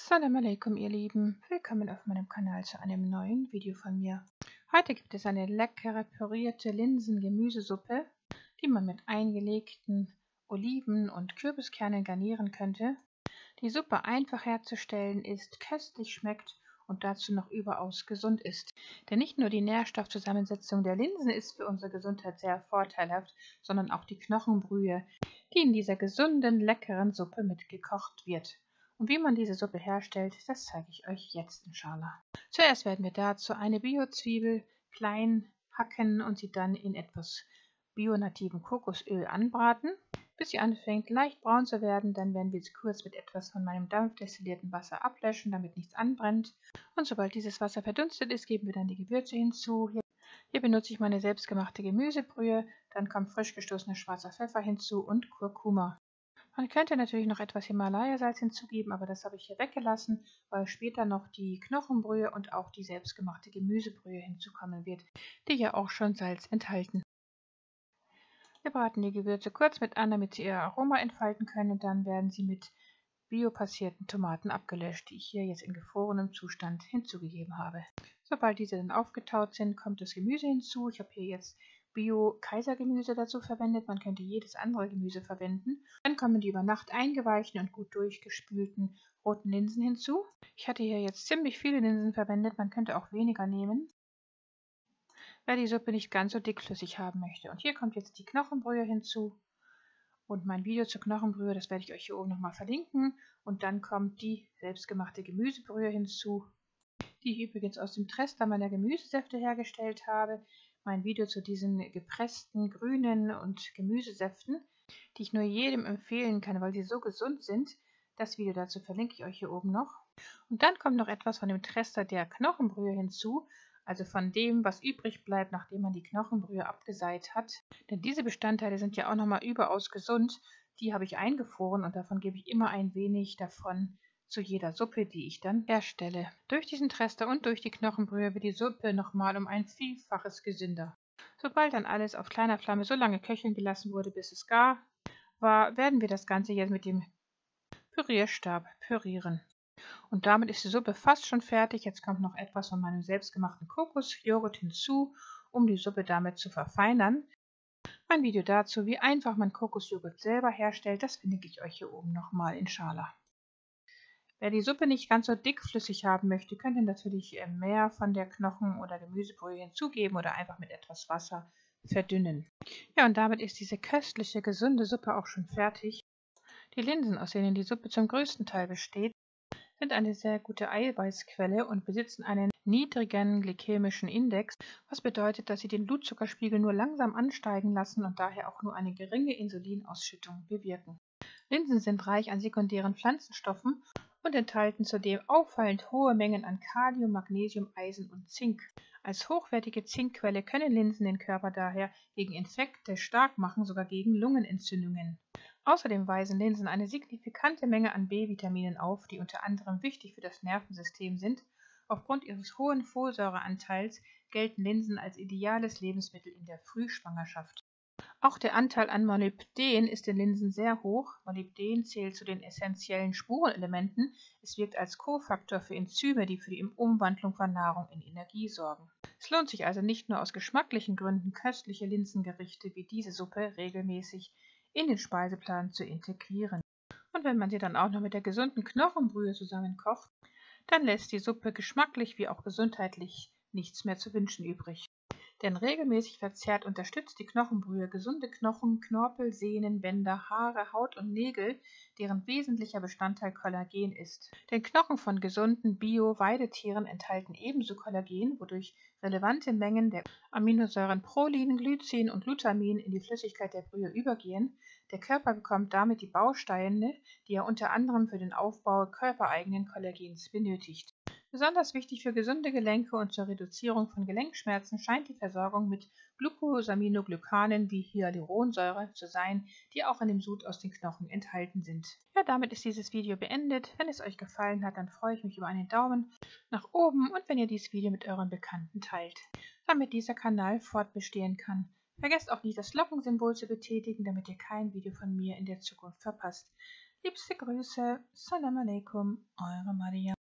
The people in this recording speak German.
Assalamu alaikum, ihr Lieben. Willkommen auf meinem Kanal zu einem neuen Video von mir. Heute gibt es eine leckere pürierte Linsen-Gemüsesuppe, die man mit eingelegten Oliven und Kürbiskernen garnieren könnte. Die Suppe einfach herzustellen ist, köstlich schmeckt und dazu noch überaus gesund ist. Denn nicht nur die Nährstoffzusammensetzung der Linsen ist für unsere Gesundheit sehr vorteilhaft, sondern auch die Knochenbrühe, die in dieser gesunden, leckeren Suppe mitgekocht wird. Und wie man diese Suppe herstellt, das zeige ich euch jetzt inshallah. Zuerst werden wir dazu eine Bio-Zwiebel klein hacken und sie dann in etwas bio-nativem Kokosöl anbraten, bis sie anfängt leicht braun zu werden. Dann werden wir sie kurz mit etwas von meinem dampfdestillierten Wasser ablöschen, damit nichts anbrennt. Und sobald dieses Wasser verdunstet ist, geben wir dann die Gewürze hinzu. Hier benutze ich meine selbstgemachte Gemüsebrühe, dann kommt frisch gestoßener schwarzer Pfeffer hinzu und Kurkuma. Man könnte natürlich noch etwas Himalaya-Salz hinzugeben, aber das habe ich hier weggelassen, weil später noch die Knochenbrühe und auch die selbstgemachte Gemüsebrühe hinzukommen wird, die ja auch schon Salz enthalten. Wir braten die Gewürze kurz mit an, damit sie ihr Aroma entfalten können, und dann werden sie mit biopassierten Tomaten abgelöscht, die ich hier jetzt in gefrorenem Zustand hinzugegeben habe. Sobald diese dann aufgetaut sind, kommt das Gemüse hinzu. Ich habe hier jetzt Bio-Kaisergemüse dazu verwendet. Man könnte jedes andere Gemüse verwenden. Dann kommen die über Nacht eingeweichten und gut durchgespülten roten Linsen hinzu. Ich hatte hier jetzt ziemlich viele Linsen verwendet. Man könnte auch weniger nehmen, wer die Suppe nicht ganz so dickflüssig haben möchte. Und hier kommt jetzt die Knochenbrühe hinzu. Und mein Video zur Knochenbrühe, das werde ich euch hier oben nochmal verlinken. Und dann kommt die selbstgemachte Gemüsebrühe hinzu, die ich übrigens aus dem Trester meiner Gemüsesäfte hergestellt habe. Mein Video zu diesen gepressten grünen und Gemüsesäften, die ich nur jedem empfehlen kann, weil sie so gesund sind. Das Video dazu verlinke ich euch hier oben noch. Und dann kommt noch etwas von dem Trester der Knochenbrühe hinzu, also von dem, was übrig bleibt, nachdem man die Knochenbrühe abgeseit hat. Denn diese Bestandteile sind ja auch nochmal überaus gesund. Die habe ich eingefroren und davon gebe ich immer ein wenig davon zu jeder Suppe, die ich dann herstelle. Durch diesen Trester und durch die Knochenbrühe wird die Suppe nochmal um ein Vielfaches gesünder. Sobald dann alles auf kleiner Flamme so lange köcheln gelassen wurde, bis es gar war, werden wir das Ganze jetzt mit dem Pürierstab pürieren. Und damit ist die Suppe fast schon fertig. Jetzt kommt noch etwas von meinem selbstgemachten Kokosjoghurt hinzu, um die Suppe damit zu verfeinern. Ein Video dazu, wie einfach man Kokosjoghurt selber herstellt, das verlinke ich euch hier oben nochmal inshallah. Wer die Suppe nicht ganz so dickflüssig haben möchte, könnte natürlich mehr von der Knochen- oder Gemüsebrühe hinzugeben oder einfach mit etwas Wasser verdünnen. Ja, und damit ist diese köstliche, gesunde Suppe auch schon fertig. Die Linsen, aus denen die Suppe zum größten Teil besteht, sind eine sehr gute Eiweißquelle und besitzen einen niedrigen glykämischen Index, was bedeutet, dass sie den Blutzuckerspiegel nur langsam ansteigen lassen und daher auch nur eine geringe Insulinausschüttung bewirken. Linsen sind reich an sekundären Pflanzenstoffen und enthalten zudem auffallend hohe Mengen an Kalium, Magnesium, Eisen und Zink. Als hochwertige Zinkquelle können Linsen den Körper daher gegen Infekte stark machen, sogar gegen Lungenentzündungen. Außerdem weisen Linsen eine signifikante Menge an B-Vitaminen auf, die unter anderem wichtig für das Nervensystem sind. Aufgrund ihres hohen Folsäureanteils gelten Linsen als ideales Lebensmittel in der Frühschwangerschaft. Auch der Anteil an Molybden ist in Linsen sehr hoch. Molybden zählt zu den essentiellen Spurenelementen. Es wirkt als Kofaktor für Enzyme, die für die Umwandlung von Nahrung in Energie sorgen. Es lohnt sich also nicht nur aus geschmacklichen Gründen, köstliche Linsengerichte wie diese Suppe regelmäßig in den Speiseplan zu integrieren. Und wenn man sie dann auch noch mit der gesunden Knochenbrühe zusammenkocht, dann lässt die Suppe geschmacklich wie auch gesundheitlich nichts mehr zu wünschen übrig. Denn regelmäßig verzehrt unterstützt die Knochenbrühe gesunde Knochen, Knorpel, Sehnen, Bänder, Haare, Haut und Nägel, deren wesentlicher Bestandteil Kollagen ist. Denn Knochen von gesunden Bio-Weidetieren enthalten ebenso Kollagen, wodurch relevante Mengen der Aminosäuren Prolin, Glycin und Glutamin in die Flüssigkeit der Brühe übergehen. Der Körper bekommt damit die Bausteine, die er unter anderem für den Aufbau körpereigenen Kollagens benötigt. Besonders wichtig für gesunde Gelenke und zur Reduzierung von Gelenkschmerzen scheint die Versorgung mit Glucosaminoglykanen wie Hyaluronsäure zu sein, die auch in dem Sud aus den Knochen enthalten sind. Ja, damit ist dieses Video beendet. Wenn es euch gefallen hat, dann freue ich mich über einen Daumen nach oben und wenn ihr dieses Video mit euren Bekannten teilt, damit dieser Kanal fortbestehen kann. Vergesst auch nicht, das Glockensymbol zu betätigen, damit ihr kein Video von mir in der Zukunft verpasst. Liebste Grüße, Salam alaikum, eure Maria.